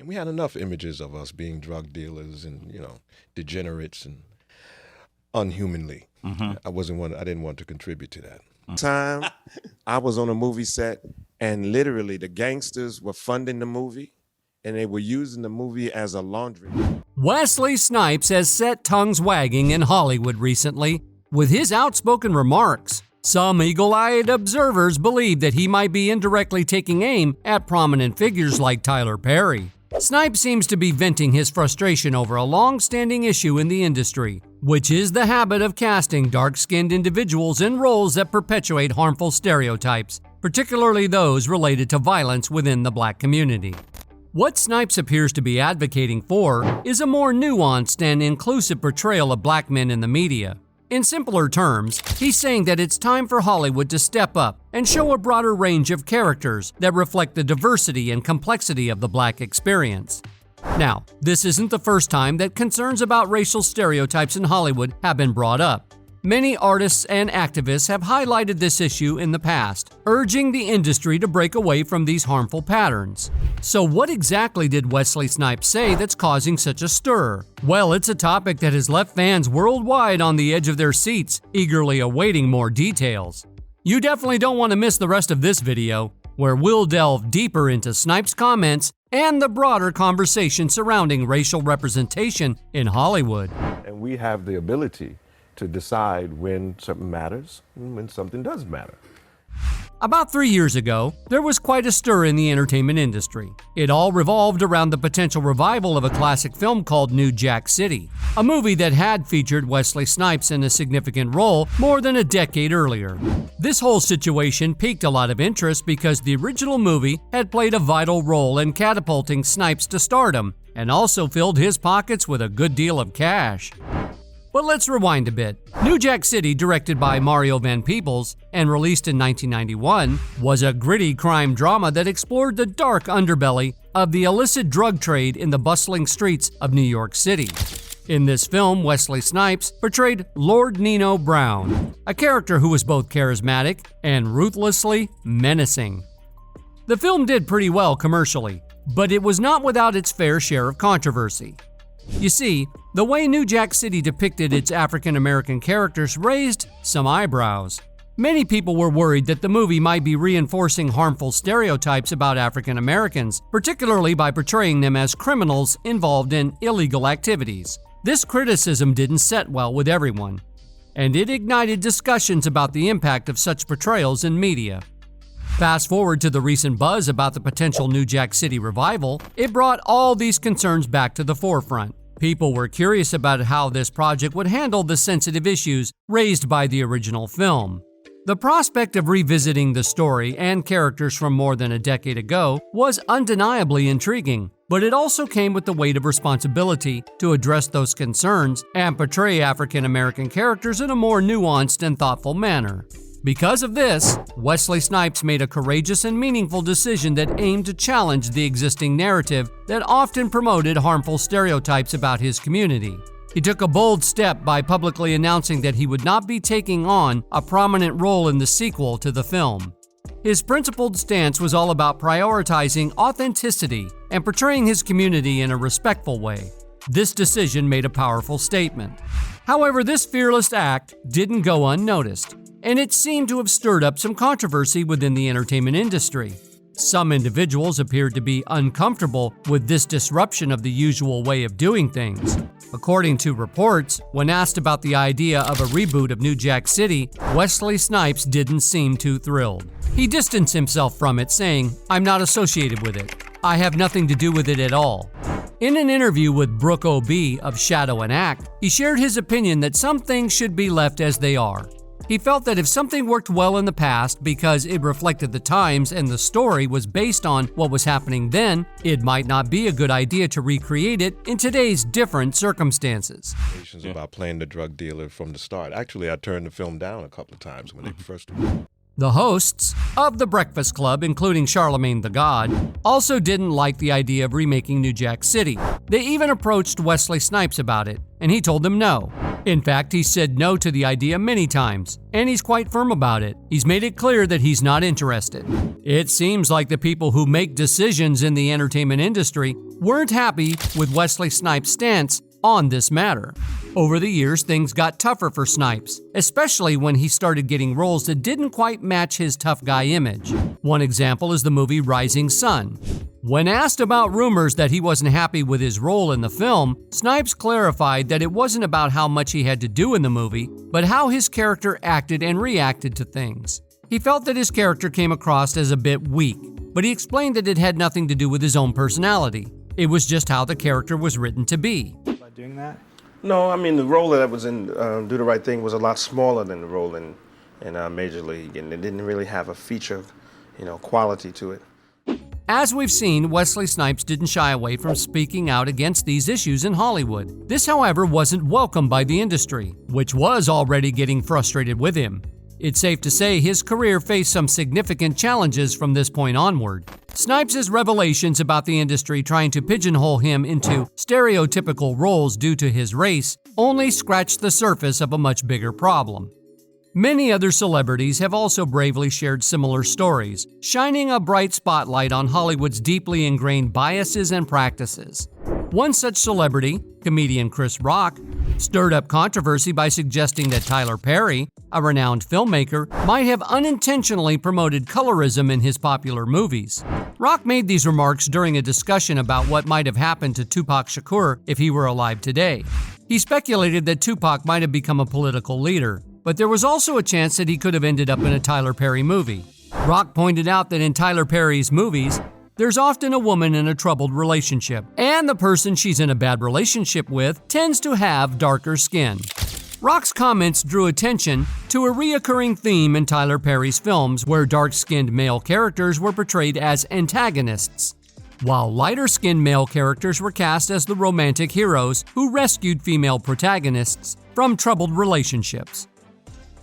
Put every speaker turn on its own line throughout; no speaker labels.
And we had enough images of us being drug dealers and, degenerates and unhumanly. I didn't want to contribute to that.
Time I was on a movie set and literally the gangsters were funding the movie and they were using the movie as a laundry.
Wesley Snipes has set tongues wagging in Hollywood recently with his outspoken remarks. Some eagle-eyed observers believe that he might be indirectly taking aim at prominent figures like Tyler Perry. Snipes seems to be venting his frustration over a long-standing issue in the industry, which is the habit of casting dark-skinned individuals in roles that perpetuate harmful stereotypes, particularly those related to violence within the black community. What Snipes appears to be advocating for is a more nuanced and inclusive portrayal of black men in the media. In simpler terms, he's saying that it's time for Hollywood to step up and show a broader range of characters that reflect the diversity and complexity of the black experience. Now, this isn't the first time that concerns about racial stereotypes in Hollywood have been brought up. Many artists and activists have highlighted this issue in the past, urging the industry to break away from these harmful patterns. So what exactly did Wesley Snipes say that's causing such a stir? Well, it's a topic that has left fans worldwide on the edge of their seats, eagerly awaiting more details. You definitely don't want to miss the rest of this video, where we'll delve deeper into Snipes' comments and the broader conversation surrounding racial representation in Hollywood.
And we have the ability to decide when something matters and when something doesn't matter.
About 3 years ago, there was quite a stir in the entertainment industry. It all revolved around the potential revival of a classic film called New Jack City, a movie that had featured Wesley Snipes in a significant role more than a decade earlier. This whole situation piqued a lot of interest because the original movie had played a vital role in catapulting Snipes to stardom and also filled his pockets with a good deal of cash. But let's rewind a bit. New Jack City, directed by Mario Van Peebles and released in 1991, was a gritty crime drama that explored the dark underbelly of the illicit drug trade in the bustling streets of New York City. In this film, Wesley Snipes portrayed Lord Nino Brown, a character who was both charismatic and ruthlessly menacing. The film did pretty well commercially, but it was not without its fair share of controversy. You see, the way New Jack City depicted its African-American characters raised some eyebrows. Many people were worried that the movie might be reinforcing harmful stereotypes about African Americans, particularly by portraying them as criminals involved in illegal activities. This criticism didn't set well with everyone, and it ignited discussions about the impact of such portrayals in media. Fast forward to the recent buzz about the potential New Jack City revival, it brought all these concerns back to the forefront. People were curious about how this project would handle the sensitive issues raised by the original film. The prospect of revisiting the story and characters from more than a decade ago was undeniably intriguing, but it also came with the weight of responsibility to address those concerns and portray African American characters in a more nuanced and thoughtful manner. Because of this, Wesley Snipes made a courageous and meaningful decision that aimed to challenge the existing narrative that often promoted harmful stereotypes about his community. He took a bold step by publicly announcing that he would not be taking on a prominent role in the sequel to the film. His principled stance was all about prioritizing authenticity and portraying his community in a respectful way. This decision made a powerful statement. However, this fearless act didn't go unnoticed, and it seemed to have stirred up some controversy within the entertainment industry. Some individuals appeared to be uncomfortable with this disruption of the usual way of doing things. According to reports, when asked about the idea of a reboot of New Jack City, Wesley Snipes didn't seem too thrilled. He distanced himself from it, saying, "I'm not associated with it. I have nothing to do with it at all." In an interview with Brooke O.B. of Shadow and Act, he shared his opinion that some things should be left as they are. He felt that if something worked well in the past because it reflected the times and the story was based on what was happening then, it might not be a good idea to recreate it in today's different circumstances.
About playing the drug dealer from the start. Actually, I turned the film down a couple of times when they first.
The hosts of The Breakfast Club, including Charlemagne the God, also didn't like the idea of remaking New Jack City. They even approached Wesley Snipes about it, and he told them no. In fact, he said no to the idea many times, and he's quite firm about it. He's made it clear that he's not interested. It seems like the people who make decisions in the entertainment industry weren't happy with Wesley Snipes' stance on this matter. Over the years, things got tougher for Snipes, especially when he started getting roles that didn't quite match his tough guy image. One example is the movie Rising Sun. When asked about rumors that he wasn't happy with his role in the film, Snipes clarified that it wasn't about how much he had to do in the movie, but how his character acted and reacted to things. He felt that his character came across as a bit weak, but he explained that it had nothing to do with his own personality. It was just how the character was written to be.
By doing that?
No, I mean, the role that I was in, Do the Right Thing, was a lot smaller than the role in Major League, and it didn't really have a feature, quality to it.
As we've seen, Wesley Snipes didn't shy away from speaking out against these issues in Hollywood. This, however, wasn't welcomed by the industry, which was already getting frustrated with him. It's safe to say his career faced some significant challenges from this point onward. Snipes' revelations about the industry trying to pigeonhole him into stereotypical roles due to his race only scratched the surface of a much bigger problem. Many other celebrities have also bravely shared similar stories, shining a bright spotlight on Hollywood's deeply ingrained biases and practices. One such celebrity, comedian Chris Rock, stirred up controversy by suggesting that Tyler Perry, a renowned filmmaker, might have unintentionally promoted colorism in his popular movies. Rock made these remarks during a discussion about what might have happened to Tupac Shakur if he were alive today. He speculated that Tupac might have become a political leader, but there was also a chance that he could have ended up in a Tyler Perry movie. Rock pointed out that in Tyler Perry's movies, there's often a woman in a troubled relationship, and the person she's in a bad relationship with tends to have darker skin. Rock's comments drew attention to a reoccurring theme in Tyler Perry's films where dark-skinned male characters were portrayed as antagonists, while lighter-skinned male characters were cast as the romantic heroes who rescued female protagonists from troubled relationships.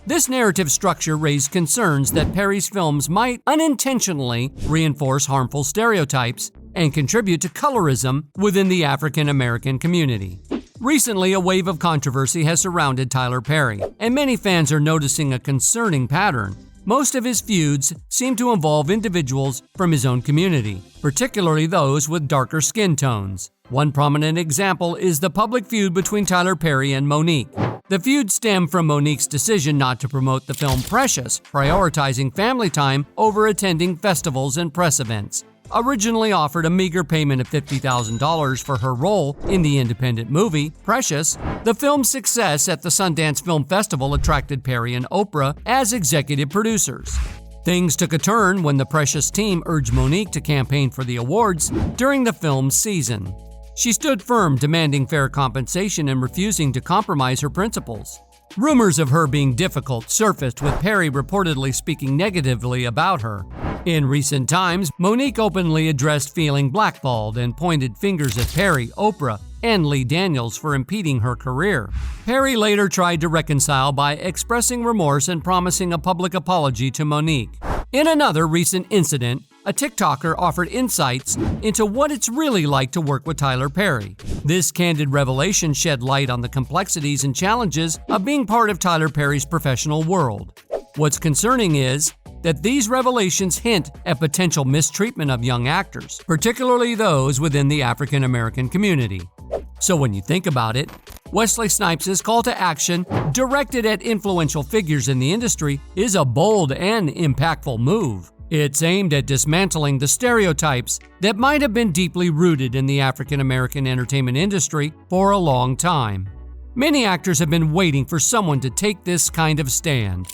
This narrative structure raised concerns that Perry's films might unintentionally reinforce harmful stereotypes and contribute to colorism within the African American community. Recently, a wave of controversy has surrounded Tyler Perry, and many fans are noticing a concerning pattern. Most of his feuds seem to involve individuals from his own community, particularly those with darker skin tones. One prominent example is the public feud between Tyler Perry and Monique. The feud stemmed from Monique's decision not to promote the film Precious, prioritizing family time over attending festivals and press events. Originally offered a meager payment of $50,000 for her role in the independent movie Precious, the film's success at the Sundance Film Festival attracted Perry and Oprah as executive producers. Things took a turn when the Precious team urged Monique to campaign for the awards during the film's season. She stood firm, demanding fair compensation and refusing to compromise her principles. Rumors of her being difficult surfaced, with Perry reportedly speaking negatively about her. In recent times, Monique openly addressed feeling blackballed and pointed fingers at Perry, Oprah, and Lee Daniels for impeding her career. Perry later tried to reconcile by expressing remorse and promising a public apology to Monique. In another recent incident, a TikToker offered insights into what it's really like to work with Tyler Perry. This candid revelation shed light on the complexities and challenges of being part of Tyler Perry's professional world. What's concerning is that these revelations hint at potential mistreatment of young actors, particularly those within the African American community. So when you think about it, Wesley Snipes' call to action, directed at influential figures in the industry, is a bold and impactful move. It's aimed at dismantling the stereotypes that might have been deeply rooted in the African American entertainment industry for a long time. Many actors have been waiting for someone to take this kind of stand.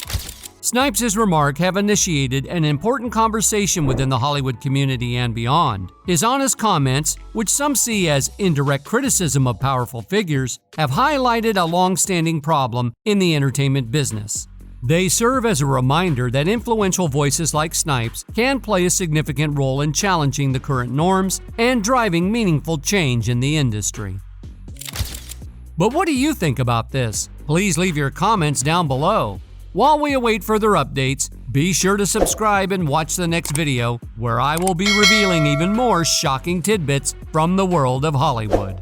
Snipes' remarks have initiated an important conversation within the Hollywood community and beyond. His honest comments, which some see as indirect criticism of powerful figures, have highlighted a long-standing problem in the entertainment business. They serve as a reminder that influential voices like Snipes can play a significant role in challenging the current norms and driving meaningful change in the industry. But what do you think about this? Please leave your comments down below. While we await further updates, be sure to subscribe and watch the next video, where I will be revealing even more shocking tidbits from the world of Hollywood.